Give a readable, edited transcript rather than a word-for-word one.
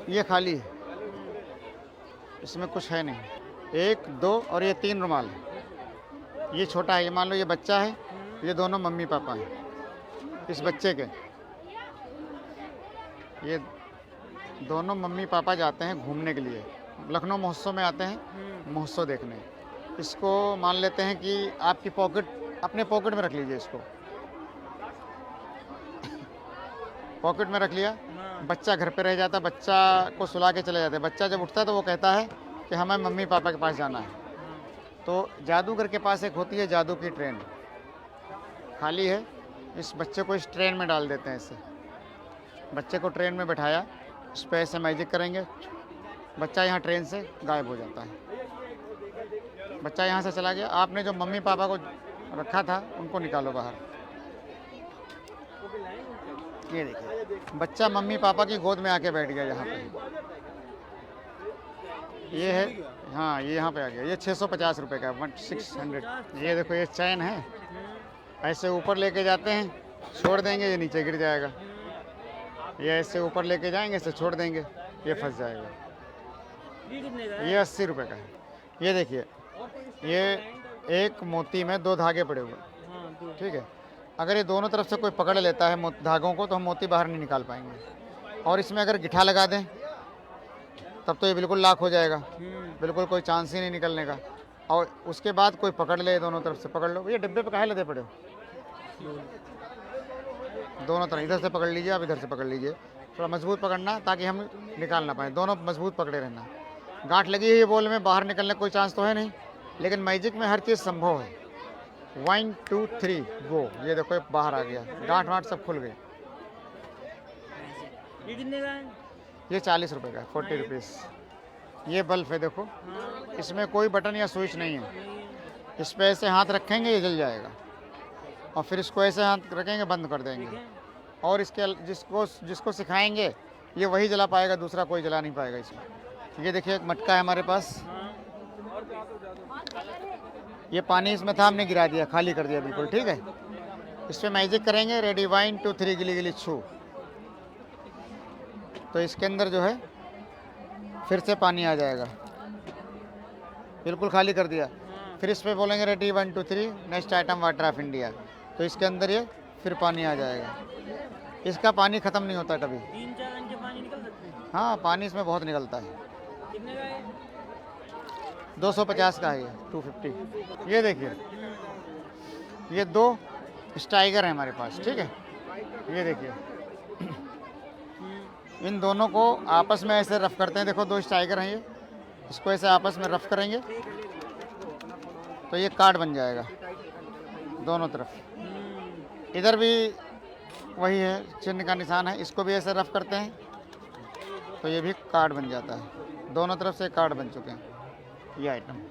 ये खाली है, इसमें कुछ है नहीं। 1 2 और ये 3 रुमाल। ये छोटा है, ये मान लो ये बच्चा है, ये दोनों मम्मी पापा हैं इस बच्चे के। ये दोनों मम्मी पापा जाते हैं घूमने के लिए, लखनऊ महोत्सव में आते हैं महोत्सव देखने। इसको मान लेते हैं कि आपकी पॉकेट, अपने पॉकेट में रख लीजिए इसको। पॉकेट में रख लिया, बच्चा घर पे रह जाता, बच्चा को सुला के चले जाते। बच्चा जब उठता है तो वो कहता है कि हमें मम्मी पापा के पास जाना है। तो जादूगर के पास एक होती है जादू की ट्रेन, खाली है। इस बच्चे को इस ट्रेन में डाल देते हैं। इससे बच्चे को ट्रेन में बैठाया, इस पर ऐसे मैजिक करेंगे, बच्चा यहाँ ट्रेन से गायब हो जाता है। बच्चा यहाँ से चला गया। आपने जो मम्मी पापा को रखा था उनको निकालो बाहर। ये देखिए, बच्चा मम्मी पापा की गोद में आके बैठ गया यहाँ पे। ये है, हाँ ये यहाँ पे आ गया। ये 650 रुपये का, 600। ये देखो, ये चैन है, ऐसे ऊपर लेके जाते हैं, छोड़ देंगे ये नीचे गिर जाएगा। ये ऐसे ऊपर लेके जाएंगे, इसे छोड़ देंगे, ये फंस जाएगा। ये 80 रुपये का है। ये देखिए, ये एक मोती में 2 धागे पड़े हुए, ठीक है। अगर ये दोनों तरफ से कोई पकड़ लेता है धागों को तो हम मोती बाहर नहीं निकाल पाएंगे। और इसमें अगर गिठा लगा दें तब तो ये बिल्कुल लॉक हो जाएगा, बिल्कुल कोई चांस ही नहीं निकलने का। और उसके बाद कोई पकड़ ले, दोनों तरफ से पकड़ लो। ये डिब्बे पे काहे लदे पड़े हो? दोनों तरफ, इधर से पकड़ लीजिए, आप इधर से पकड़ लीजिए। थोड़ा मजबूत पकड़ना ताकि हम निकाल ना पाएँ, दोनों मजबूत पकड़े रहना। गांठ लगी है बॉल में, बाहर निकलने का कोई चांस तो है नहीं, लेकिन मैजिक में हर चीज़ संभव है। 1 2 3 गो। ये देखो, ये बाहर आ गया, गांठ वाँठ सब खुल गए। ये कितने का है? ये 40 रुपये का, 40 रुपीज़। ये बल्ब है, देखो इसमें कोई बटन या स्विच नहीं है। इस पर ऐसे हाथ रखेंगे ये जल जाएगा, और फिर इसको ऐसे हाथ रखेंगे बंद कर देंगे। और इसके जिसको सिखाएंगे ये वही जला पाएगा, दूसरा कोई जला नहीं पाएगा इसमें। ये देखिए, एक मटका है हमारे पास, ये पानी इसमें था, हमने गिरा दिया, खाली कर दिया बिल्कुल, ठीक है। इस पर मैजिक करेंगे, रेडी 1 2 3 गिली गिली छू, तो इसके अंदर जो है फिर से पानी आ जाएगा। बिल्कुल खाली कर दिया, फिर इस पर बोलेंगे ready 1 2 3 next item water of India, तो इसके अंदर ये फिर पानी आ जाएगा। इसका पानी ख़त्म नहीं होता कभी। 3-4 घंटे पानी निकल सकते हैं? हाँ, पानी इसमें बहुत निकलता है। कितने का है? 250 का है ये, 250। ये देखिए, ये 2 स्टाइगर है हमारे पास, ठीक है। ये देखिए, इन दोनों को आपस में ऐसे रफ करते हैं। देखो, 2 स्टाइगर हैं ये, इसको ऐसे आपस में रफ करेंगे तो ये कार्ड बन जाएगा दोनों तरफ। इधर भी वही है, चिन्ह का निशान है, इसको भी ऐसे रफ करते हैं तो ये भी कार्ड बन जाता है। दोनों तरफ से कार्ड बन चुके हैं ये आइटम।